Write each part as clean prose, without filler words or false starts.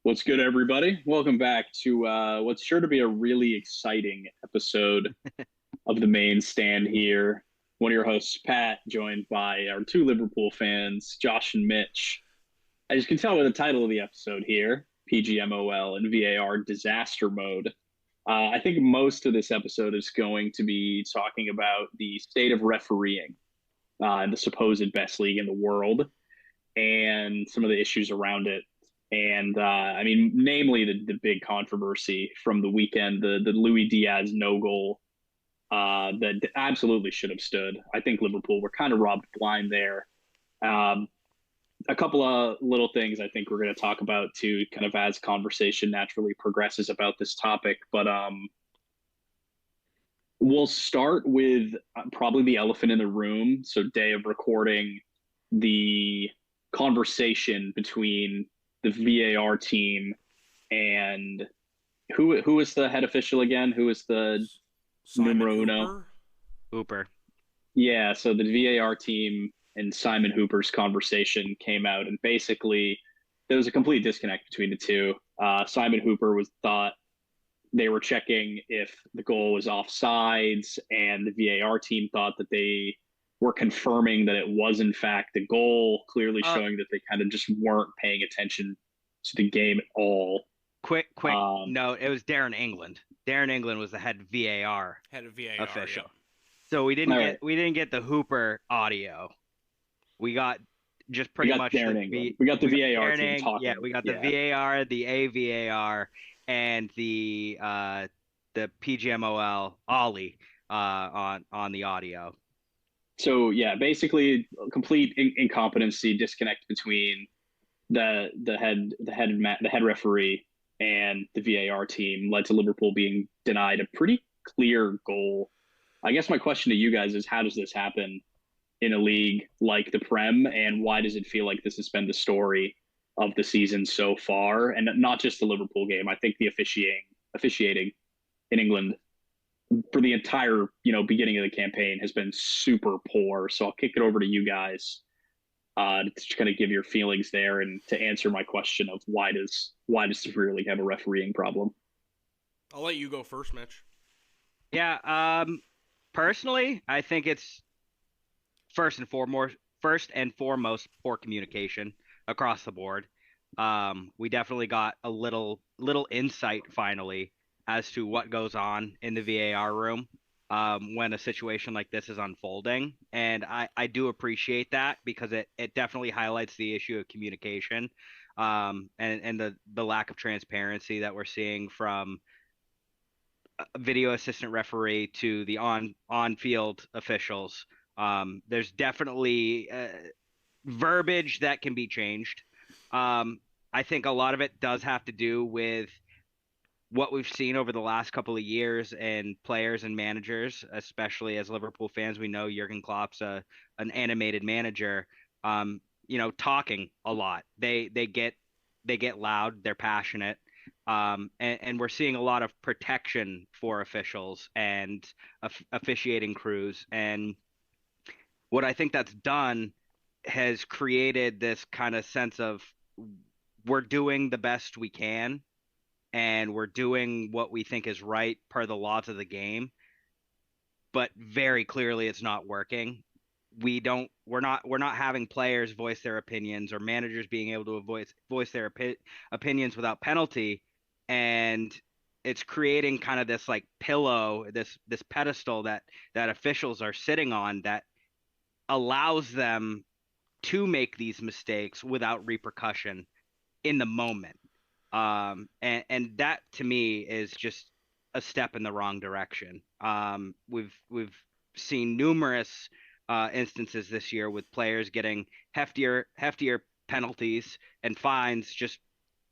What's good, everybody? Welcome back to what's sure to be a really exciting episode of the main stand here. One of your hosts, Pat, joined by our two Liverpool fans, Josh and Mitch. As you can tell by the title of the episode here, PGMOL and VAR disaster mode. I think most of this episode is going to be talking about the state of refereeing in the supposed best league in the world and some of the issues around it. And I mean, namely the big controversy from the weekend, the Louis Diaz no goal that absolutely should have stood. I think Liverpool were kind of robbed blind there. Um, a couple of little things I think we're going to talk about too, kind of as conversation naturally progresses about this topic. But we'll start with probably the elephant in the room. So, day of recording, the conversation between the VAR team and who is the head official again? Who is the Simon numero uno? Hooper. Hooper. Yeah, so the VAR team and Simon Hooper's conversation came out, and basically there was a complete disconnect between the two. Simon Hooper was thought they were checking if the goal was offsides, and the VAR team thought that they were confirming that it was in fact a goal, clearly Uh, showing that they kind of just weren't paying attention to the game at all. quick Um, note. It was Darren England. Darren England was the head VAR Head of VAR, official. yeah. So we didn't all get right, we didn't get the Hooper audio. We got just we pretty got much Darren England. We got the we got VAR Darren team Yeah, talking. we got the Yeah. VAR, the AVAR, and the PGMOL Ollie on the audio. So yeah, basically complete incompetency, disconnect between the head referee and the VAR team led to Liverpool being denied a pretty clear goal. I guess my question to you guys is how does this happen in a league like the Prem, and why does it feel like this has been the story of the season so far, and not just the Liverpool game? I think the officiating in England for the entire beginning of the campaign has been super poor. So I'll kick it over to you guys to kind of give your feelings there and to answer my question of why does the Premier League have a refereeing problem? I'll let you go first, Mitch. Yeah, personally, I think it's first and foremost poor communication across the board. We definitely got a little insight finally as to what goes on in the VAR room when a situation like this is unfolding, and I do appreciate that because it definitely highlights the issue of communication, and the lack of transparency that we're seeing from video assistant referee to the on field officials. There's definitely verbiage that can be changed. I think a lot of it does have to do with what we've seen over the last couple of years and players and managers, especially as Liverpool fans. We know Jurgen Klopp's an animated manager. Talking a lot. They get loud. They're passionate. And we're seeing a lot of protection for officials and officiating crews. And what I think that's done has created this kind of sense of we're doing the best we can and we're doing what we think is right per the laws of the game, but very clearly it's not working. We're not having players voice their opinions or managers being able to voice their opinions without penalty, and it's creating kind of this like pillow, this pedestal that officials are sitting on that allows them to make these mistakes without repercussion in the moment. And that to me is just a step in the wrong direction. We've seen numerous instances this year with players getting heftier penalties and fines just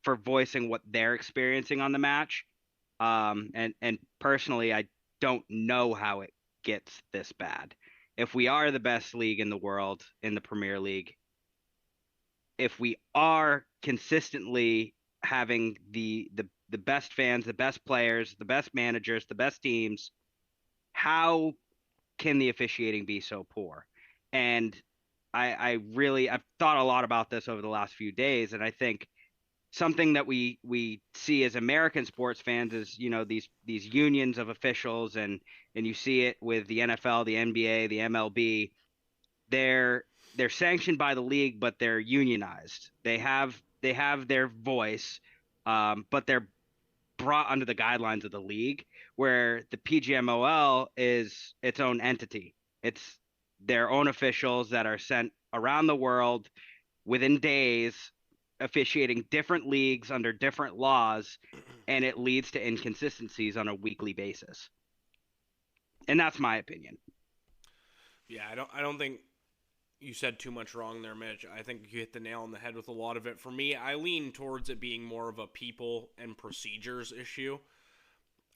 for voicing what they're experiencing on the match. And personally, I don't know how it gets this bad. If we are the best league in the world in the Premier League, if we are consistently having the best fans, the best players, the best managers, the best teams, how can the officiating be so poor? And I've thought a lot about this over the last few days, and I think something that we see as American sports fans is, these unions of officials, and you see it with the NFL, the NBA, the MLB. They're sanctioned by the league, but they're unionized. They have their voice, but they're brought under the guidelines of the league, where the PGMOL is its own entity. It's their own officials that are sent around the world within days, officiating different leagues under different laws, and it leads to inconsistencies on a weekly basis. And that's my opinion. Yeah, I don't think you said too much wrong there, Mitch. I think you hit the nail on the head with a lot of it. For me, I lean towards it being more of a people and procedures issue.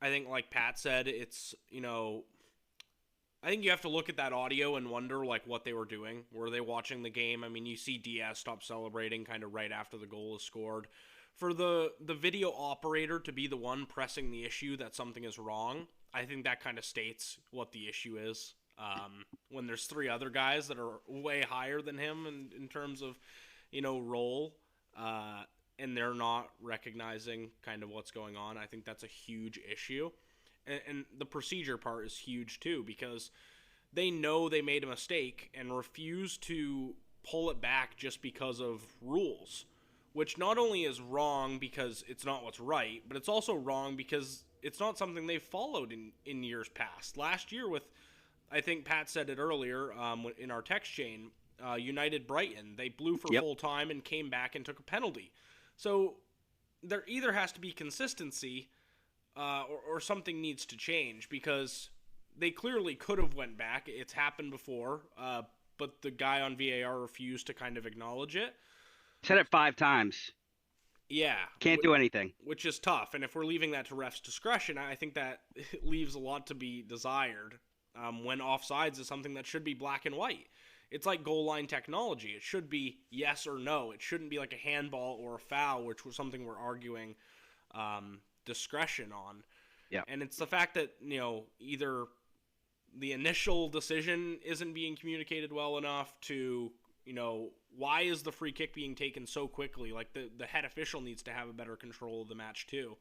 I think, like Pat said, it's, I think you have to look at that audio and wonder, like, what they were doing. Were they watching the game? I mean, you see Diaz stop celebrating kind of right after the goal is scored. For the video operator to be the one pressing the issue that something is wrong, I think that kind of states what the issue is. When there's three other guys that are way higher than him in terms of, role, and they're not recognizing kind of what's going on, I think that's a huge issue. And the procedure part is huge too, because they know they made a mistake and refuse to pull it back just because of rules, which not only is wrong because it's not what's right, but it's also wrong because it's not something they've followed in years past. Last year with, I think Pat said it earlier in our text chain, United Brighton, they blew for full time and came back and took a penalty. So there either has to be consistency or something needs to change, because they clearly could have went back. It's happened before, but the guy on VAR refused to kind of acknowledge it. Said it 5 times. Yeah. Can't do anything. Which is tough. And if we're leaving that to refs' discretion, I think that it leaves a lot to be desired. When offsides is something that should be black and white. It's like goal line technology. It should be yes or no. It shouldn't be like a handball or a foul, which was something we're arguing discretion on. Yeah. And it's the fact that, either the initial decision isn't being communicated well enough to, why is the free kick being taken so quickly? Like the head official needs to have a better control of the match too.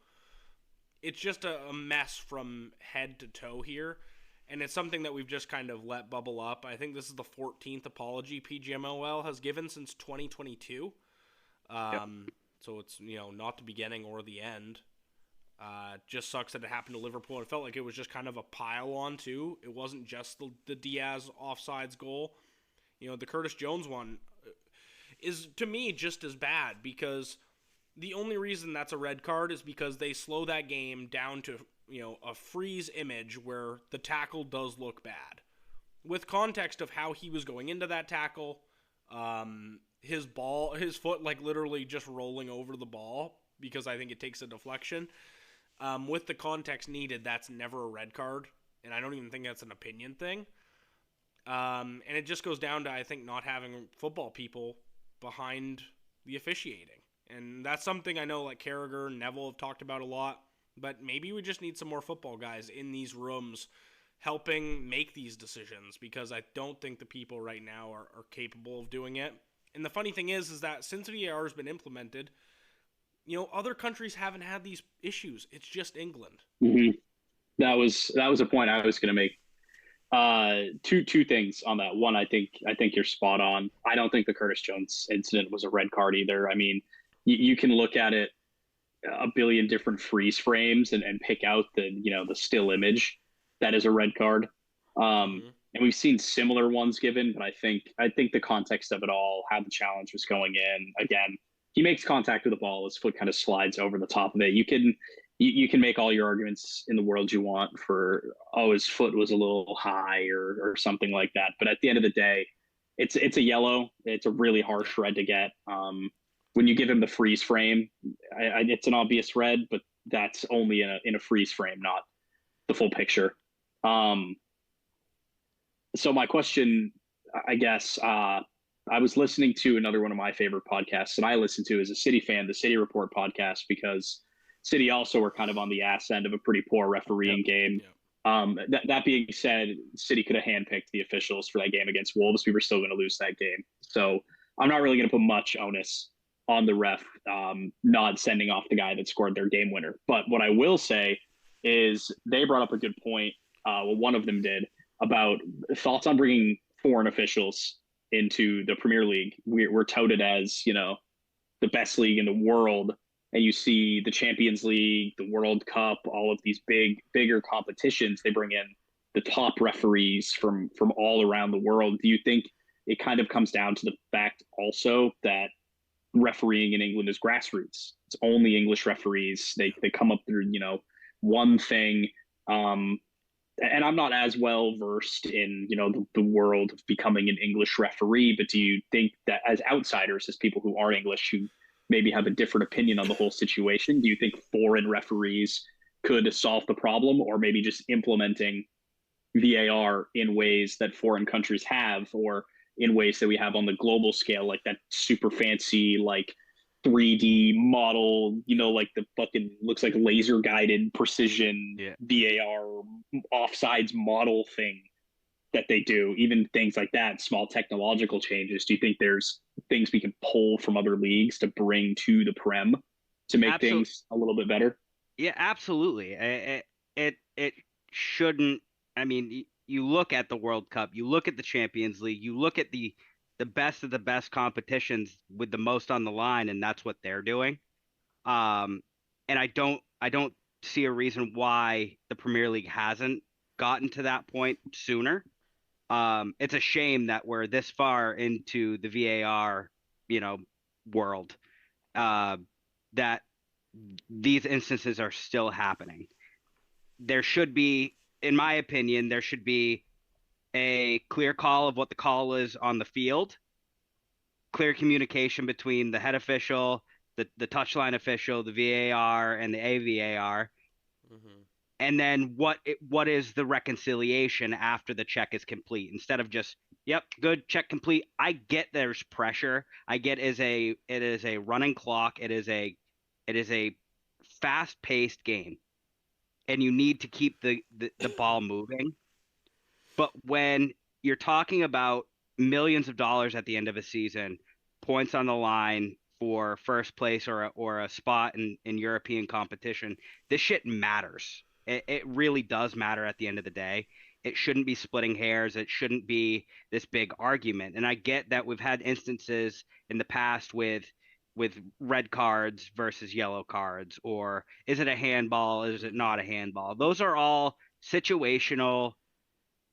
It's just a mess from head to toe here. And it's something that we've just kind of let bubble up. I think this is the 14th apology PGMOL has given since 2022. So it's, not the beginning or the end. Just sucks that it happened to Liverpool. It felt like it was just kind of a pile on, too. It wasn't just the Diaz offsides goal. The Curtis Jones one is, to me, just as bad, because the only reason that's a red card is because they slow that game down to a freeze image where the tackle does look bad. With context of how he was going into that tackle, his foot like literally just rolling over the ball, because I think it takes a deflection. With the context needed, that's never a red card, and I don't even think that's an opinion thing. And it just goes down to, I think, not having football people behind the officiating. And that's something I know like Carragher and Neville have talked about a lot. But maybe we just need some more football guys in these rooms helping make these decisions, because I don't think the people right now are capable of doing it. And the funny thing is that since VAR has been implemented, other countries haven't had these issues. It's just England. Mm-hmm. That was a point I was going to make. Two things on that. One, I think you're spot on. I don't think the Curtis Jones incident was a red card either. I mean, you can look at it a billion different freeze frames and pick out the still image that is a red card. And we've seen similar ones given, but I think the context of it all, how the challenge was going in, again, he makes contact with the ball, his foot kind of slides over the top of it. You can make all your arguments in the world you want for, his foot was a little high or something like that. But at the end of the day, it's a yellow. It's a really harsh red to get. When you give him the freeze frame, it's an obvious red, but that's only in a freeze frame, not the full picture. So my question, I guess, I was listening to another one of my favorite podcasts that I listen to as a City fan, the City Report podcast, because City also were kind of on the ass end of a pretty poor refereeing game. That being said, City could have handpicked the officials for that game against Wolves. We were still going to lose that game. So I'm not really going to put much onus on the ref not sending off the guy that scored their game winner. But what I will say is they brought up a good point. Well, one of them did, about thoughts on bringing foreign officials into the Premier League. We're touted as, the best league in the world. And you see the Champions League, the World Cup, all of these bigger competitions. They bring in the top referees from all around the world. Do you think it kind of comes down to the fact also that refereeing in England is grassroots? It's only English referees. They come up through, one thing. And I'm not as well versed in, the world of becoming an English referee, but do you think that as outsiders, as people who are English, who maybe have a different opinion on the whole situation, do you think foreign referees could solve the problem, or maybe just implementing VAR in ways that foreign countries have, or in ways that we have on the global scale, like that super fancy, like 3D model, like the fucking looks like laser guided precision VAR offsides model thing that they do, even things like that, small technological changes. Do you think there's things we can pull from other leagues to bring to the Prem to make things a little bit better? Yeah, absolutely. It shouldn't. I mean, you look at the World Cup, you look at the Champions League, you look at the best of the best competitions with the most on the line, and that's what they're doing. And I don't see a reason why the Premier League hasn't gotten to that point sooner. It's a shame that we're this far into the VAR, world, that these instances are still happening. There should be, in my opinion, there should be a clear call of what the call is on the field, clear communication between the head official, the touchline official, the VAR, and the AVAR. Mm-hmm. And then what is the reconciliation after the check is complete, instead of just, yep, good, check complete. I get there's pressure. I get it is a running clock. It is a fast-paced game, and you need to keep the ball moving. But when you're talking about millions of dollars at the end of a season, points on the line for first place or a spot in European competition, this shit matters. It really does matter at the end of the day. It shouldn't be splitting hairs. It shouldn't be this big argument. And I get that we've had instances in the past with red cards versus yellow cards, or is it a handball? Is it not a handball? Those are all situational,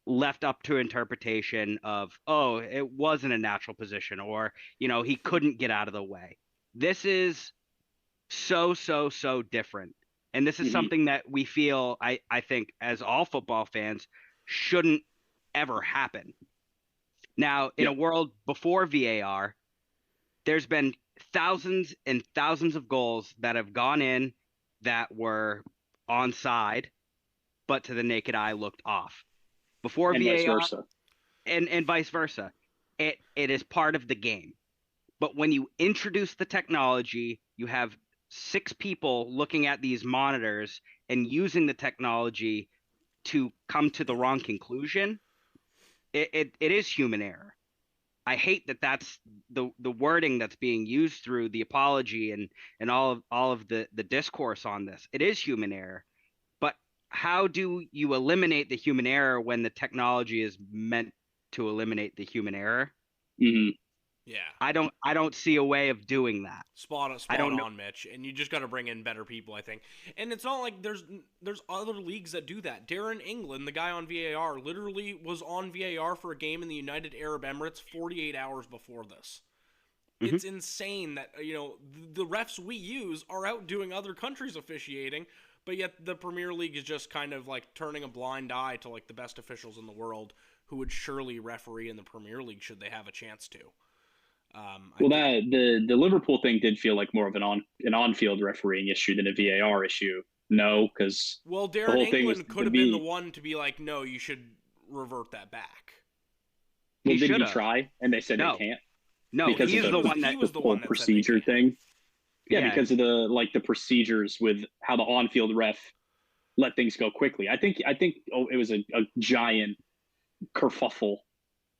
left up to interpretation of, oh, it wasn't a natural position, or, he couldn't get out of the way. This is so different. And this is something that we feel, I think, as all football fans, shouldn't ever happen. Now, in a world before VAR, there's been thousands and thousands of goals that have gone in that were onside, but to the naked eye looked off. Before and VAR, vice versa. And vice versa. It is part of the game. But when you introduce the technology, you have 6 people looking at these monitors and using the technology to come to the wrong conclusion. It is human error. I hate that that's the wording that's being used through the apology and all of the discourse on this. It is human error. But how do you eliminate the human error when the technology is meant to eliminate the human error? Mm-hmm. Yeah. I don't see a way of doing that. Spot on, Mitch. And you just got to bring in better people, I think. And it's not like there's other leagues that do that. Darren England, the guy on VAR, literally was on VAR for a game in the United Arab Emirates 48 hours before this. Mm-hmm. It's insane that, the refs we use are out doing other countries officiating, but yet the Premier League is just kind of like turning a blind eye to like the best officials in the world who would surely referee in the Premier League should they have a chance to. The Liverpool thing did feel like more of an on-field refereeing issue than a VAR issue. No, because Darren England could have been the one to be like, no, you should revert that back. Well, did he try? And they said they can't. No, because he was the one that procedure thing. Yeah, because of the procedures with how the on-field ref let things go quickly. I think it was a giant kerfuffle.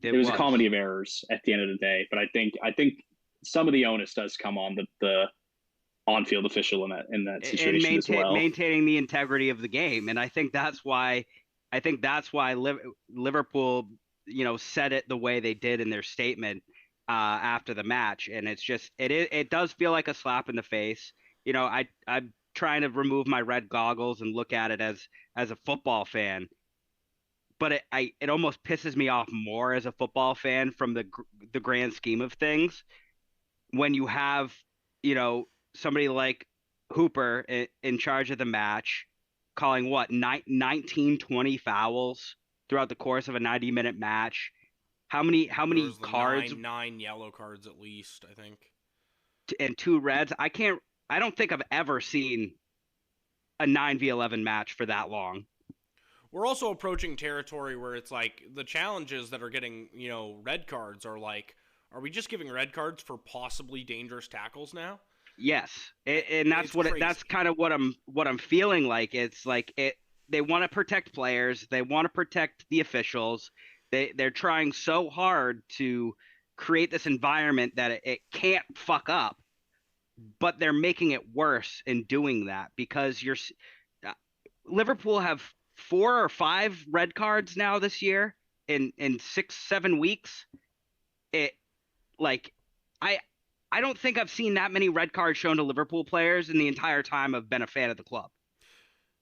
It was a comedy of errors at the end of the day, but I think some of the onus does come on the on-field official in that And situation as well. maintaining the integrity of the game. And I think that's why Liverpool, said it the way they did in their statement after the match. And it's just it does feel like a slap in the face. I'm trying to remove my red goggles and look at it as a football fan, but it almost pisses me off more as a football fan from the grand scheme of things when you have, somebody like Hooper in charge of the match, calling 19, 20 fouls throughout the course of a 90-minute match. How many There was cards? nine yellow cards at least, I think. And 2 reds. I don't think I've ever seen a 9v11 match for that long. We're also approaching territory where it's like the challenges that are getting, red cards are like, are we just giving red cards for possibly dangerous tackles now? Yes, and that's kind of what I'm feeling like. It's like they want to protect players, they want to protect the officials. They're trying so hard to create this environment that it can't fuck up, but they're making it worse in doing that because Liverpool have 4 or 5 red cards now this year in 6-7 weeks. I don't think I've seen that many red cards shown to Liverpool players in the entire time I've been a fan of the club.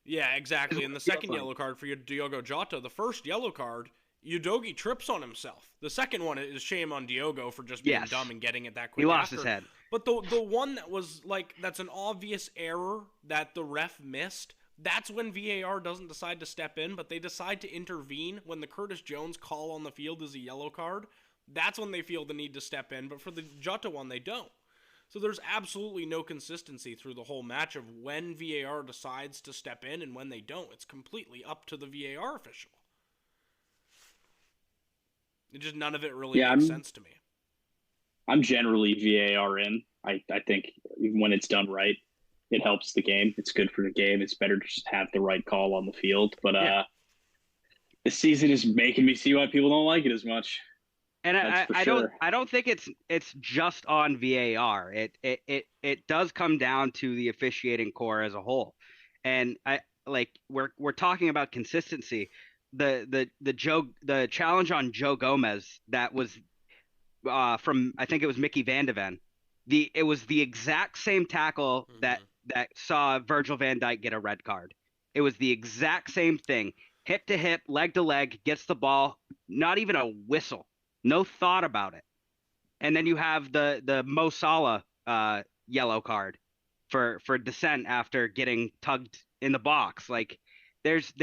Yeah, exactly. And the second yellow card for Diogo Jota, the first yellow card, Udogie trips on himself. The second one is shame on Diogo for just being dumb and getting it that quick. He lost his head. But the one that was like, that's an obvious error that the ref missed, that's when VAR doesn't decide to step in, but they decide to intervene when the Curtis Jones call on the field is a yellow card. That's when they feel the need to step in, but for the Jota one, they don't. So there's absolutely no consistency through the whole match of when VAR decides to step in and when they don't. It's completely up to the VAR official. None of it really makes sense to me. I'm generally VAR in. I think when it's done right, it helps the game. It's good for the game. It's better to just have the right call on the field. But this season is making me see why people don't like it as much. And I don't think it's just on VAR. It does come down to the officiating core as a whole. And we're talking about consistency. The challenge on Joe Gomez that was from, I think it was Mickey Van de Ven. It was the exact same tackle that saw Virgil van Dijk get a red card. It was the exact same thing. Hip to hip, leg to leg, gets the ball, not even a whistle. No thought about it. And then you have the Mo Salah yellow card for dissent after getting tugged in the box. Like there's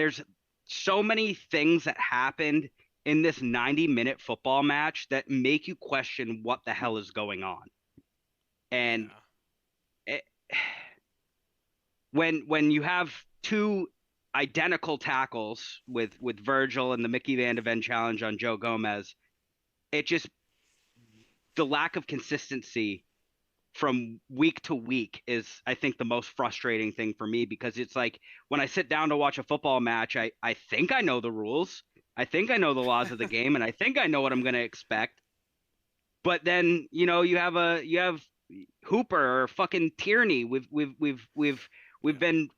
so many things that happened in this 90-minute football match that make you question what the hell is going on. And when you have 2 identical tackles with Virgil and the Mickey Van de Ven challenge on Joe Gomez, the lack of consistency from week to week is, I think, the most frustrating thing for me, because it's like when I sit down to watch a football match, I think I know the rules. I think I know the laws of the game, and I think I know what I'm going to expect. But then, you have Hooper or fucking Tierney. We've been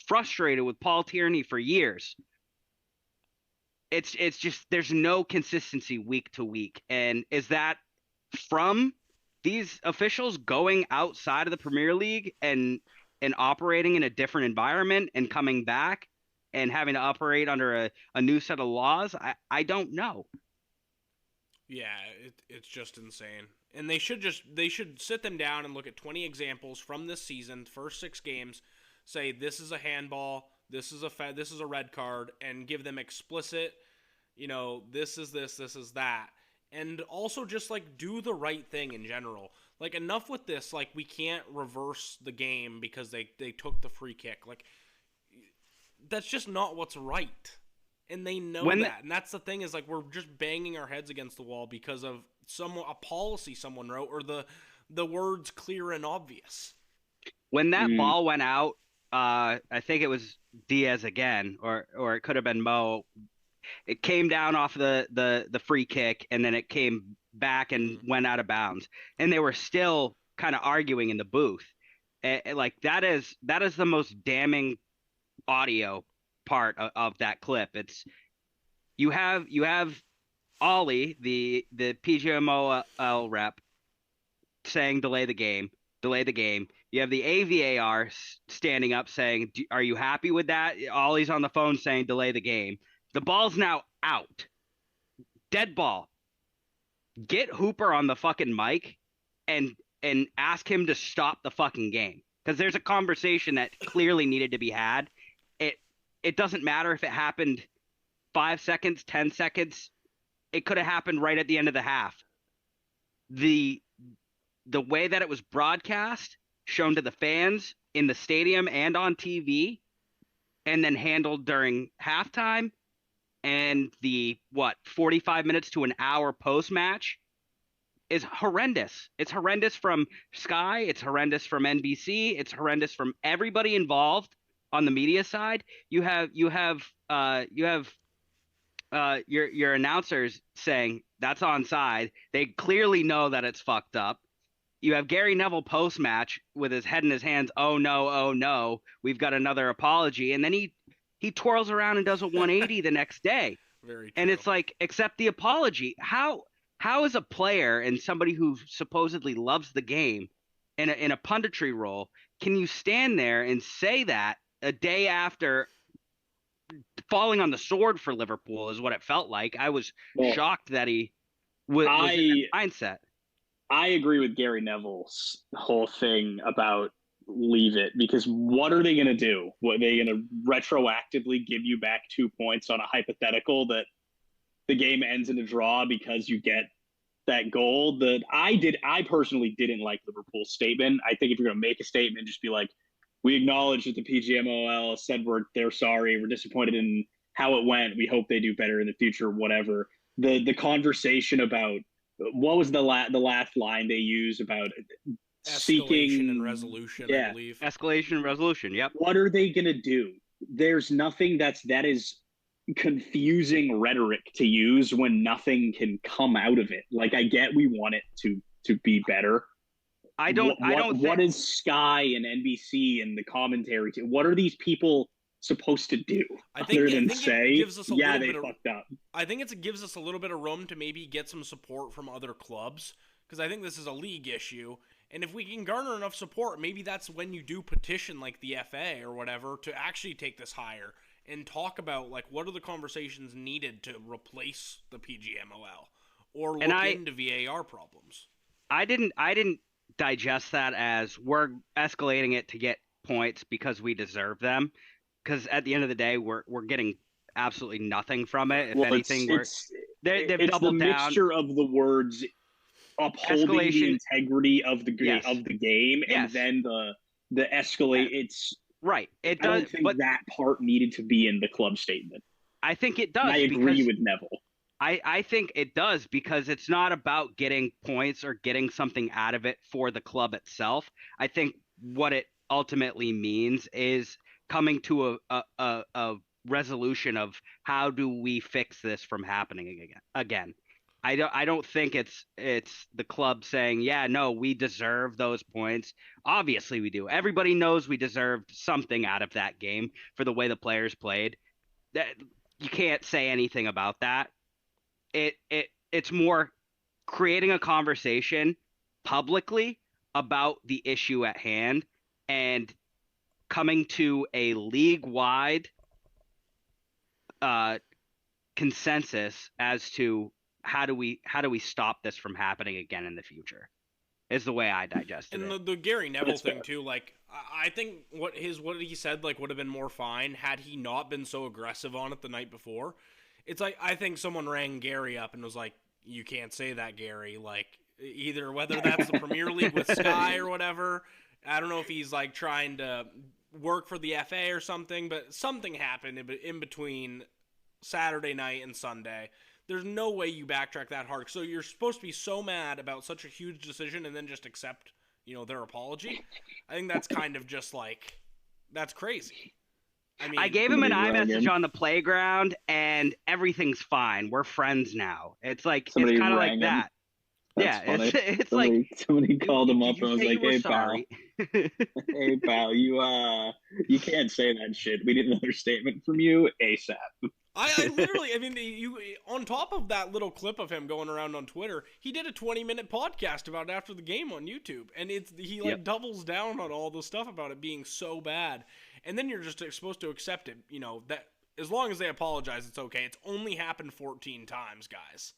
frustrated with Paul Tierney for years. It's just there's no consistency week to week. And is that from these officials going outside of the Premier League and operating in a different environment and coming back and having to operate under a new set of laws? I don't know. Yeah, it's just insane. And they should sit them down and look at 20 examples from this season, first 6 games, say this is a handball, this is a red card, and give them explicit, this is this is that. And also just do the right thing in general. Enough with this, we can't reverse the game because they took the free kick. That's just not what's right. And they know that. And that's the thing is we're just banging our heads against the wall because of a policy someone wrote, or the words clear and obvious. When that ball went out, I think it was Diaz again, or it could have been Mo. it came down off the free kick, and then it came back and went out of bounds, and they were still kind of arguing in the booth. Like that is the most damning audio part of that clip. It's you have Ollie, the PGMOL rep, saying delay the game, delay the game. You have the AVAR standing up saying, are you happy with that? Ollie's on the phone saying delay the game. The ball's now out. Dead ball. Get Hooper on the fucking mic and ask him to stop the fucking game. Because there's a conversation that clearly needed to be had. It doesn't matter if it happened 5 seconds, 10 seconds. It could have happened right at the end of the half. The way that it was broadcast, shown to the fans in the stadium and on TV, and then handled during halftime and the 45 minutes to an hour post-match is horrendous. It's horrendous from Sky, it's horrendous from NBC, it's horrendous from everybody involved on the media side. You have your announcers saying that's onside. They clearly know that it's fucked up. You have Gary Neville post-match with his head in his hands. Oh no, we've got another apology, and then he twirls around and does a 180 the next day. Very true. And it's like, accept the apology. How is a player and somebody who supposedly loves the game in a punditry role, can you stand there and say that a day after falling on the sword for Liverpool is what it felt like? I was shocked that he was in that mindset. I agree with Gary Neville's whole thing about leave it, because what are they going to do? What, are they going to retroactively give you back 2 points on a hypothetical that the game ends in a draw because you get that goal? That I personally didn't like Liverpool's statement. I think if you're going to make a statement, just be like, we acknowledge that the PGMOL said they're sorry, we're disappointed in how it went, we hope they do better in the future, whatever. The conversation about what was the last line they used about escalation and resolution, I believe. Escalation and resolution, yep. What are they going to do? There's nothing that is confusing rhetoric to use when nothing can come out of it. Like, I get we want it to be better. I don't think... What is Sky and NBC and the commentary? What are these people supposed to do? I think it gives us a little bit fucked up. I think it gives us a little bit of room to maybe get some support from other clubs, because I think this is a league issue. And if we can garner enough support, maybe that's when you do petition like the FA or whatever to actually take this higher and talk about, like, what are the conversations needed to replace the PGMOL or look into VAR problems. I didn't digest that as we're escalating it to get points because we deserve them, because at the end of the day we're getting absolutely nothing from it. If anything, they've doubled down. It's the mixture of the words upholding the integrity of the game, and then the escalate. It's right. It does. I don't think that part needed to be in the club statement. I think it does. I agree with Neville. I think it does, because it's not about getting points or getting something out of it for the club itself. I think what it ultimately means is coming to a resolution of how do we fix this from happening again. I don't think it's the club saying, yeah, no, we deserve those points. Obviously we do. Everybody knows we deserved something out of that game for the way the players played. That you can't say anything about that. It's more creating a conversation publicly about the issue at hand and coming to a league-wide consensus as to how do we stop this from happening again in the future, is the way I digested it. And the Gary Neville thing too, like, I think what he said, like, would have been more fine had he not been so aggressive on it the night before. It's like, I think someone rang Gary up and was like, you can't say that, Gary. Like, either whether that's the Premier League with Sky or whatever. I don't know if he's, like, trying to work for the FA or something, but something happened in between Saturday night and Sunday. There's no way you backtrack that hard. So you're supposed to be so mad about such a huge decision and then just accept, their apology. I think that's kind of just like, that's crazy. I mean, I gave him an Somebody rang iMessage him. on the playground, and everything's fine. We're friends now. It's like it's Somebody kind of like rang him. that. That's Yeah, funny. it's like Somebody called him up you and was say like, you were "Hey pal, sorry. hey pal, you can't say that shit. We need another statement from you ASAP." I literally, I mean, you on top of that little clip of him going around on Twitter, he did a 20-minute podcast about it after the game on YouTube, and he Yep. doubles down on all the stuff about it being so bad, and then you're just supposed to accept it, that as long as they apologize, it's okay. It's only happened 14 times, guys.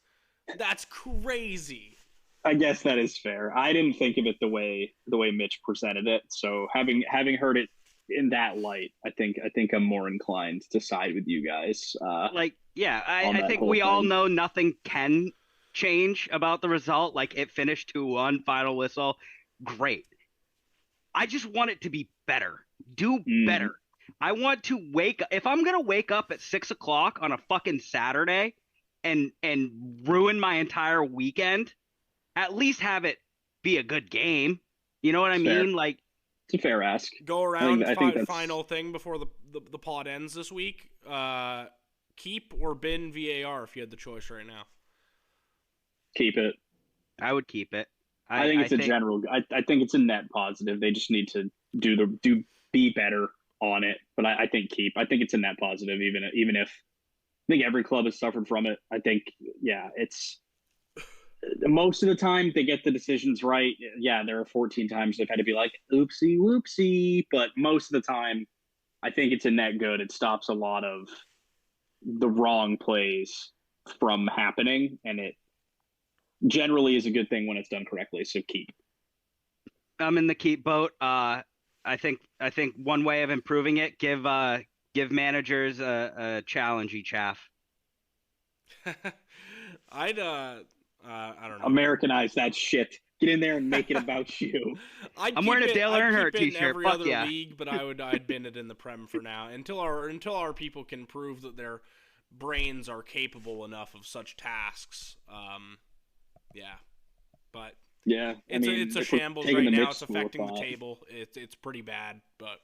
That's crazy. I guess that is fair. I didn't think of it the way Mitch presented it. So having heard it in that light, I think I'm more inclined to side with you guys. Like, yeah, On I that think whole we all thing. know nothing can change about the result. Like, it finished 2-1, final whistle. Great. I just want it to be better. Do better. I want to if I'm gonna wake up at 6 o'clock on a fucking Saturday and ruin my entire weekend, at least have it be a good game. You know what I Fair. mean? Like, It's a fair ask. Go around. I think that's Final thing before the pod ends this week. Keep or bin VAR if you had the choice right now. keep it. I would keep it. I think it's a general. I think it's a net positive. They just need to be better on it. But I think keep. I think it's a net positive, even if I think every club has suffered from it. I think it's most of the time they get the decisions right. Yeah, there are 14 times they've had to be like oopsie whoopsie, but most of the time I think it's a net good. It stops a lot of the wrong plays from happening, and it generally is a good thing when it's done correctly. So keep. I'm in the keep boat. I think one way of improving it, give managers a challenge each half. I don't know. Americanize that shit. Get in there and make it about you. I'm wearing a Dale Earnhardt t-shirt. Every Fuck other yeah. league, but I'd bin it in the Prem for now until our people can prove that their brains are capable enough of such tasks. Yeah, but Yeah, it's a shambles right now. It's affecting the table. It's pretty bad, but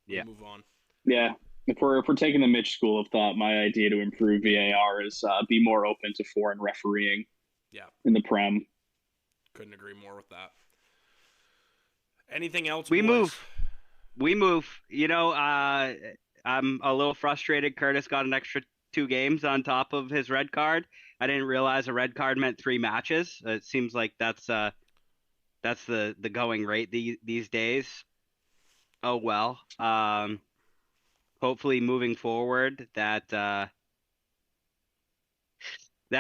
we'll move on. Yeah, if we're taking the Mitch school of thought, my idea to improve VAR is be more open to foreign refereeing. Yeah, in the Prem. Couldn't agree more with that. Anything else? We boys? move. You know, I'm a little frustrated. Curtis got an extra 2 games on top of his red card. I didn't realize a red card meant 3 matches. It seems like that's the going rate these days. Oh well. Hopefully moving forward that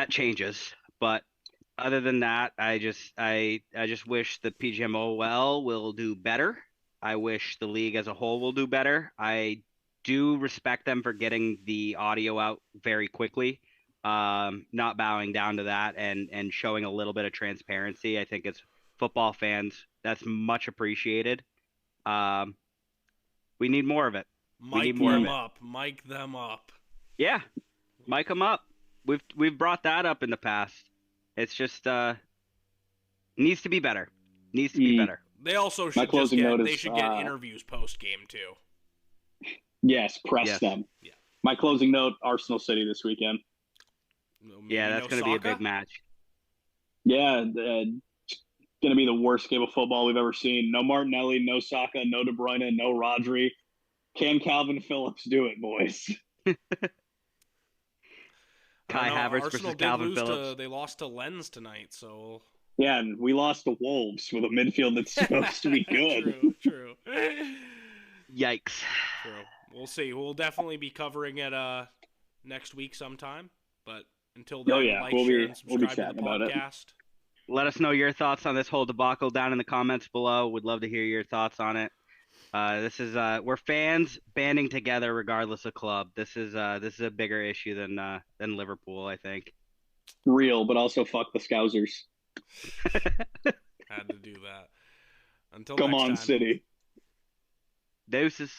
changes. But other than that, I just wish the PGMOL will do better. I wish the league as a whole will do better. I do respect them for getting the audio out very quickly, not bowing down to that and showing a little bit of transparency. I think as football fans, that's much appreciated. We need more of it. Mic them up. Yeah, mic them up. We've brought that up in the past. It's just needs to be better. Needs to be better. They also should get interviews post game too. Yes, press them. Yeah. My closing note: Arsenal City this weekend. Yeah, that's going to be a big match. Yeah, going to be the worst game of football we've ever seen. No Martinelli, no Saka, no De Bruyne, no Rodri. Can Calvin Phillips do it, boys? Kai Havertz versus Calvin Phillips. They lost to Lens tonight, so. Yeah, and we lost to Wolves with a midfield that's supposed to be good. True. Yikes. True. We'll see. We'll definitely be covering it next week sometime. But until then, share, and subscribe to the podcast. Let us know your thoughts on this whole debacle down in the comments below. We'd love to hear your thoughts on it. This is we're fans banding together regardless of club. This is a bigger issue than Liverpool, I think. Real, but also fuck the Scousers. Had to do that. Until Come next on, time. City. Deuces.